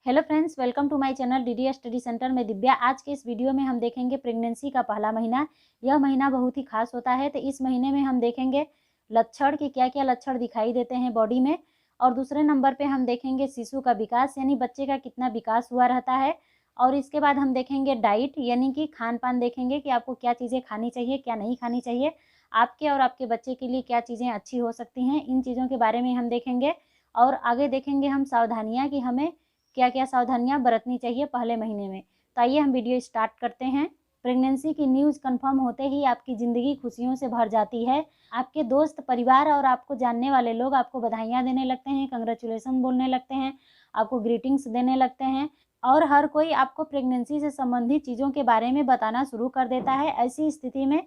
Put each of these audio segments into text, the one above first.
Hello friends, welcome to my channel DD study centre में दिव्या। आज के इस वीडियो में हम देखेंगे प्रेगनेंसी का पहला महीना। यह महीना बहुत ही खास होता है, तो इस महीने में हम देखेंगे लक्षण कि क्या क्या लक्षण दिखाई देते हैं बॉडी में। और दूसरे नंबर पे हम देखेंगे शिशु का विकास, यानी बच्चे का कितना विकास हुआ रहता है। और इसके बाद हम देखेंगे डाइट, यानी कि खान पान देखेंगे कि आपको क्या चीज़ें खानी चाहिए, क्या नहीं खानी चाहिए, आपके और आपके बच्चे के लिए क्या चीज़ें अच्छी हो सकती हैं, इन चीज़ों के बारे में हम देखेंगे। और आगे देखेंगे हम सावधानियाँ कि हमें क्या क्या सावधानियां बरतनी चाहिए पहले महीने में। तो आइए हम वीडियो स्टार्ट करते हैं। प्रेगनेंसी की न्यूज़ कंफर्म होते ही आपकी ज़िंदगी खुशियों से भर जाती है। आपके दोस्त, परिवार और आपको जानने वाले लोग आपको बधाइयाँ देने लगते हैं, कंग्रेचुलेसन बोलने लगते हैं, आपको ग्रीटिंग्स देने लगते हैं और हर कोई आपको प्रेगनेंसी से संबंधित चीज़ों के बारे में बताना शुरू कर देता है। ऐसी स्थिति में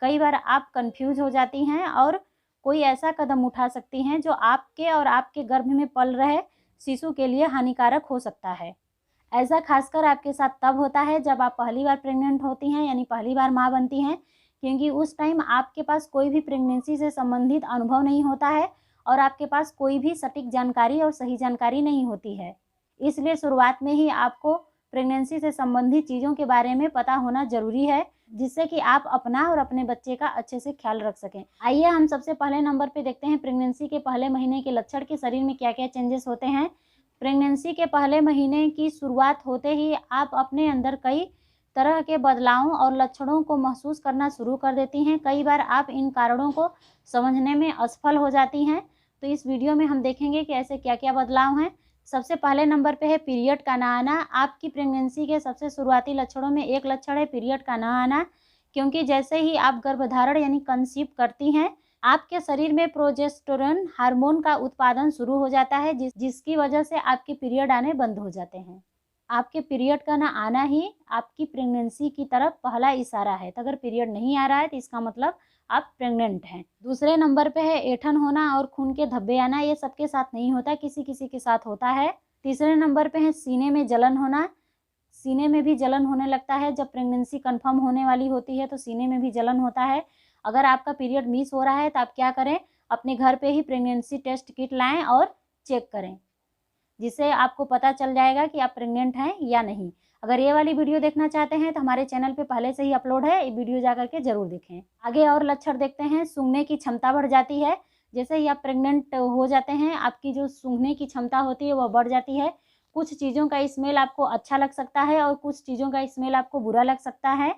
कई बार आप कन्फ्यूज हो जाती हैं और कोई ऐसा कदम उठा सकती हैं जो आपके और आपके गर्भ में पल रहे शिशु के लिए हानिकारक हो सकता है। ऐसा खासकर आपके साथ तब होता है जब आप पहली बार प्रेग्नेंट होती हैं, यानी पहली बार माँ बनती हैं, क्योंकि उस टाइम आपके पास कोई भी प्रेगनेंसी से संबंधित अनुभव नहीं होता है और आपके पास कोई भी सटीक जानकारी और सही जानकारी नहीं होती है। इसलिए शुरुआत में ही आपको प्रेगनेंसी से संबंधित चीज़ों के बारे में पता होना ज़रूरी है, जिससे कि आप अपना और अपने बच्चे का अच्छे से ख्याल रख सकें। आइए हम सबसे पहले नंबर पे देखते हैं प्रेगनेंसी के पहले महीने के लक्षण कि शरीर में क्या क्या चेंजेस होते हैं। प्रेगनेंसी के पहले महीने की शुरुआत होते ही आप अपने अंदर कई तरह के बदलावों और लक्षणों को महसूस करना शुरू कर देती हैं। कई बार आप इन कारणों को समझने में असफल हो जाती हैं। तो इस वीडियो में हम देखेंगे कि ऐसे क्या क्या बदलाव हैं। सबसे पहले नंबर पे है पीरियड का ना आना। आपकी प्रेगनेंसी के सबसे शुरुआती लक्षणों में एक लक्षण है पीरियड का ना आना, क्योंकि जैसे ही आप गर्भधारण यानी कंसीव करती हैं, आपके शरीर में प्रोजेस्टेरोन हार्मोन का उत्पादन शुरू हो जाता है, जिसकी वजह से आपके पीरियड आने बंद हो जाते हैं। आपके पीरियड का ना आना ही आपकी प्रेगनेंसी की तरफ पहला इशारा है। तो अगर पीरियड नहीं आ रहा है तो इसका मतलब आप प्रेग्नेंट हैं। दूसरे नंबर पे है ऐंठन होना और खून के धब्बे आना। ये सबके साथ नहीं होता, किसी किसी के साथ होता है। तीसरे नंबर पे है सीने में जलन होना। सीने में भी जलन होने लगता है जब प्रेगनेंसी कंफर्म होने वाली होती है, तो सीने में भी जलन होता है। अगर आपका पीरियड मिस हो रहा है तो आप क्या करें, अपने घर पे ही प्रेगनेंसी टेस्ट किट लाएं और चेक करें, जिससे आपको पता चल जाएगा कि आप प्रेग्नेंट हैं या नहीं। अगर ये वाली वीडियो देखना चाहते हैं तो हमारे चैनल पे पहले से ही अपलोड है, ये वीडियो जा करके जरूर देखें। आगे और लक्षण देखते हैं। सूंघने की क्षमता बढ़ जाती है। जैसे ही आप प्रेग्नेंट हो जाते हैं, आपकी जो सूंघने की क्षमता होती है वह बढ़ जाती है। कुछ चीज़ों का स्मेल आपको अच्छा लग सकता है और कुछ चीज़ों का स्मेल आपको बुरा लग सकता है,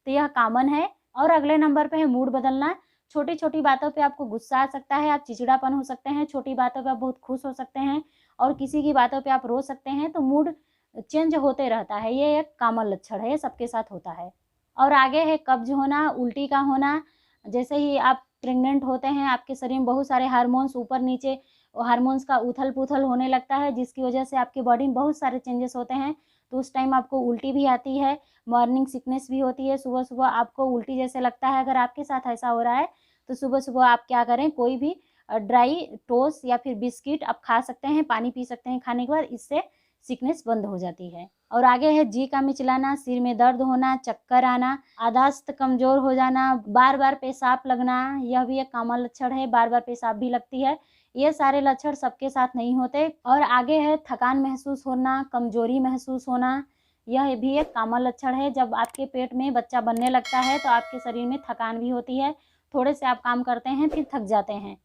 तो यह कॉमन है। और अगले नंबर पे है मूड बदलना। छोटी छोटी बातों पे आपको गुस्सा आ सकता है, आप चिड़चिड़ापन हो सकते हैं, छोटी बातों पे आप बहुत खुश हो सकते हैं और किसी की बातों पे आप रो सकते हैं। तो मूड चेंज होते रहता है, ये एक कॉमन लक्षण है, ये सबके साथ होता है। और आगे है कब्ज होना, उल्टी का होना। जैसे ही आप प्रेग्नेंट होते हैं, आपके शरीर में बहुत सारे हार्मोन्स ऊपर नीचे, हार्मोन्स का उथल पुथल होने लगता है, जिसकी वजह से आपकी बॉडी में बहुत सारे चेंजेस होते हैं। तो उस टाइम आपको उल्टी भी आती है, मॉर्निंग सिकनेस भी होती है, सुबह सुबह आपको उल्टी जैसे लगता है। अगर आपके साथ ऐसा हो रहा है तो सुबह सुबह आप क्या करें, कोई भी ड्राई टोस्ट या फिर बिस्किट आप खा सकते हैं, पानी पी सकते हैं खाने के बाद, इससे सिकनेस बंद हो जाती है। और आगे है जी का मिचलाना, सिर में दर्द होना, चक्कर आना, याददाश्त कमजोर हो जाना, बार बार पेशाब लगना, यह भी एक कॉमन लक्षण है। बार बार पेशाब भी लगती है। ये सारे लक्षण सबके साथ नहीं होते। और आगे है थकान महसूस होना, कमजोरी महसूस होना, यह भी एक कॉमन लक्षण है। जब आपके पेट में बच्चा बनने लगता है तो आपके शरीर में थकान भी होती है, थोड़े से आप काम करते हैं फिर थक जाते हैं।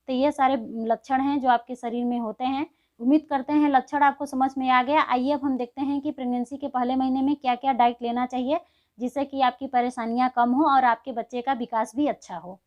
तो ये सारे लक्षण हैं जो आपके शरीर में होते हैं। उम्मीद करते हैं लक्षण आपको समझ में आ गया। आइए अब हम देखते हैं कि प्रेगनेंसी के पहले महीने में क्या क्या डाइट लेना चाहिए, जिससे कि आपकी परेशानियां कम हो और आपके बच्चे का विकास भी अच्छा हो।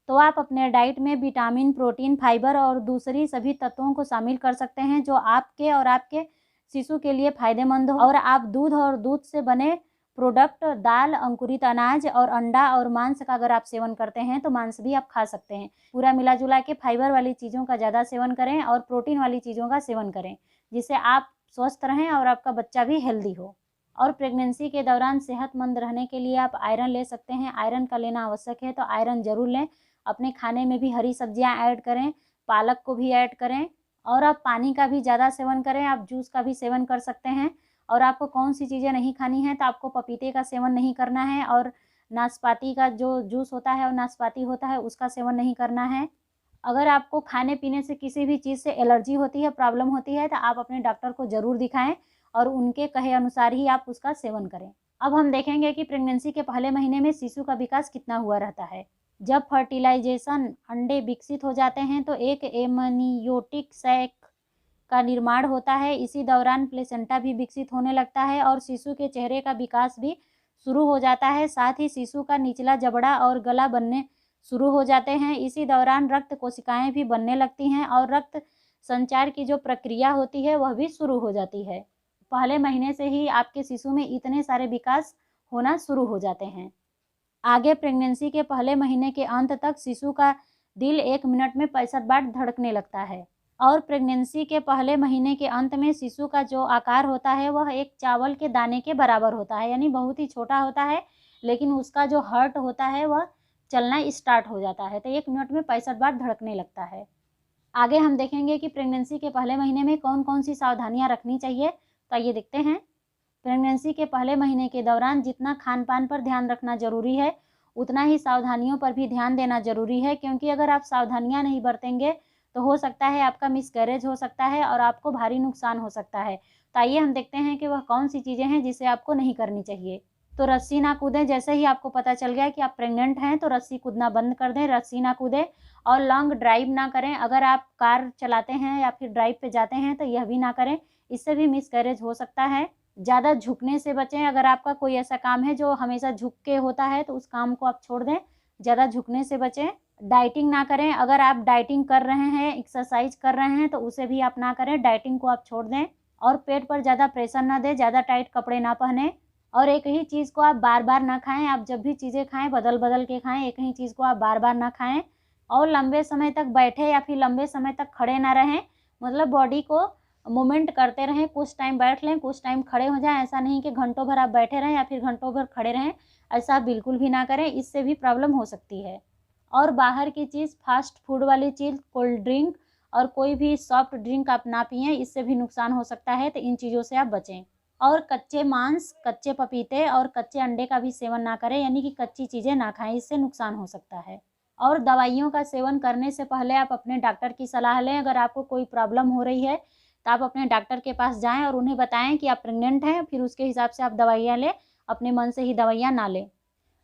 तो आप अपने डाइट में विटामिन, प्रोटीन, फाइबर और दूसरी सभी तत्वों को शामिल कर सकते हैं जो आपके और आपके शिशु के लिए फायदेमंद हो। और आप दूध और दूध से बने प्रोडक्ट, दाल, अंकुरित अनाज और अंडा और मांस का अगर आप सेवन करते हैं तो मांस भी आप खा सकते हैं। पूरा मिला जुला के फाइबर वाली चीज़ों का ज़्यादा सेवन करें और प्रोटीन वाली चीज़ों का सेवन करें, जिससे आप स्वस्थ रहें और आपका बच्चा भी हेल्दी हो। और प्रेगनेंसी के दौरान सेहतमंद रहने के लिए आप आयरन ले सकते हैं। आयरन का लेना आवश्यक है, तो आयरन ज़रूर लें। अपने खाने में भी हरी सब्जियां ऐड करें, पालक को भी ऐड करें। और आप पानी का भी ज़्यादा सेवन करें, आप जूस का भी सेवन कर सकते हैं। और आपको कौन सी चीज़ें नहीं खानी है, तो आपको पपीते का सेवन नहीं करना है और नाशपाती का जो जूस होता है और नाशपाती होता है उसका सेवन नहीं करना है। अगर आपको खाने पीने से किसी भी चीज़ से एलर्जी होती है, प्रॉब्लम होती है, तो आप अपने डॉक्टर को ज़रूर दिखाएं और उनके कहे अनुसार ही आप उसका सेवन करें। अब हम देखेंगे कि प्रेगनेंसी के पहले महीने में शिशु का विकास कितना हुआ रहता है। जब फर्टिलाइजेशन अंडे विकसित हो जाते हैं तो एक एमनियोटिक सैक का निर्माण होता है। इसी दौरान प्लेसेंटा भी विकसित होने लगता है और शिशु के चेहरे का विकास भी शुरू हो जाता है। साथ ही शिशु का निचला जबड़ा और गला बनने शुरू हो जाते हैं। इसी दौरान रक्त कोशिकाएं भी बनने लगती हैं और रक्त संचार की जो प्रक्रिया होती है वह भी शुरू हो जाती है। पहले महीने से ही आपके शिशु में इतने सारे विकास होना शुरू हो जाते हैं। आगे प्रेगनेंसी के पहले महीने के अंत तक शिशु का दिल 1 मिनट में 65 बार धड़कने लगता है और प्रेगनेंसी के पहले महीने के अंत में शिशु का जो आकार होता है वह एक चावल के दाने के बराबर होता है, यानी बहुत ही छोटा होता है, लेकिन उसका जो हार्ट होता है वह चलना स्टार्ट हो जाता है। तो 1 मिनट में 65 बार धड़कने लगता है। आगे हम देखेंगे कि प्रेगनेंसी के पहले महीने में कौन कौन सी सावधानियां रखनी चाहिए, तो आइए देखते हैं। प्रेगनेंसी के पहले महीने के दौरान जितना खान पान पर ध्यान रखना ज़रूरी है उतना ही सावधानियों पर भी ध्यान देना ज़रूरी है, क्योंकि अगर आप सावधानियां नहीं बरतेंगे तो हो सकता है आपका मिसकैरेज हो सकता है और आपको भारी नुकसान हो सकता है। तो आइए हम देखते हैं कि वह कौन सी चीज़ें हैं जिसे आपको नहीं करनी चाहिए। तो रस्सी ना कूदें। जैसे ही आपको पता चल गया कि आप प्रेग्नेंट हैं तो रस्सी कूदना बंद कर दें, रस्सी ना कूदें और लॉन्ग ड्राइव ना करें। अगर आप कार चलाते हैं या फिर ड्राइव पे जाते हैं तो यह भी ना करें, इससे भी मिसकैरेज हो सकता है। ज़्यादा झुकने से बचें। अगर आपका कोई ऐसा काम है जो हमेशा झुक के होता है तो उस काम को आप छोड़ दें, ज़्यादा झुकने से बचें। डाइटिंग ना करें। अगर आप डाइटिंग कर रहे हैं, एक्सरसाइज कर रहे हैं तो उसे भी आप ना करें, डाइटिंग को आप छोड़ दें। और पेट पर ज़्यादा प्रेशर ना दें, ज़्यादा टाइट कपड़े ना पहने और एक ही चीज़ को आप बार बार ना खाएं। आप जब भी चीज़ें खाएं बदल बदल के खाएं, एक ही चीज़ को आप बार बार ना खाएं। और लंबे समय तक बैठे या फिर लंबे समय तक खड़े ना रहें, मतलब बॉडी को मूवमेंट करते रहें। कुछ टाइम बैठ लें, कुछ टाइम खड़े हो जाएं। ऐसा नहीं कि घंटों भर आप बैठे रहें या फिर घंटों भर खड़े रहें, ऐसा बिल्कुल भी ना करें, इससे भी प्रॉब्लम हो सकती है। और बाहर की चीज़, फास्ट फूड वाली चीज़, कोल्ड ड्रिंक और कोई भी सॉफ्ट ड्रिंक आप ना पिएं, इससे भी नुकसान हो सकता है, तो इन चीज़ों से आप बचें। और कच्चे मांस, कच्चे पपीते और कच्चे अंडे का भी सेवन ना करें, यानी कि कच्ची चीज़ें ना खाएं, इससे नुकसान हो सकता है। और दवाइयों का सेवन करने से पहले आप अपने डॉक्टर की सलाह लें। अगर आपको कोई प्रॉब्लम हो रही है तो आप अपने डॉक्टर के पास जाएं और उन्हें बताएं कि आप प्रेग्नेंट हैं, फिर उसके हिसाब से आप दवाइयाँ लें, अपने मन से ही दवाइयाँ ना लें।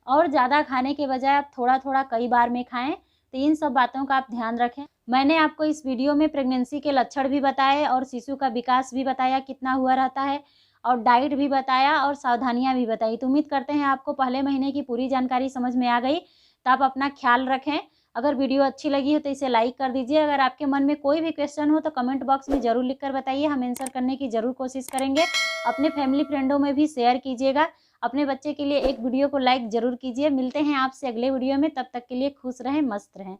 और ज़्यादा खाने के बजाय आप थोड़ा थोड़ा कई बार में खाएं। तो इन सब बातों का आप ध्यान रखें। मैंने आपको इस वीडियो में प्रेगनेंसी के लक्षण भी बताए और शिशु का विकास भी बताया कितना हुआ रहता है, और डाइट भी बताया और सावधानियां भी बताई। तो उम्मीद करते हैं आपको पहले महीने की पूरी जानकारी समझ में आ गई। तो आप अपना ख्याल रखें। अगर वीडियो अच्छी लगी हो तो इसे लाइक कर दीजिए। अगर आपके मन में कोई भी क्वेश्चन हो तो कमेंट बॉक्स में ज़रूर लिख कर बताइए, हम आंसर करने की ज़रूर कोशिश करेंगे। अपने फैमिली फ्रेंडों में भी शेयर कीजिएगा। अपने बच्चे के लिए एक वीडियो को लाइक ज़रूर कीजिए। मिलते हैं आपसे अगले वीडियो में, तब तक के लिए खुश रहें, मस्त रहें।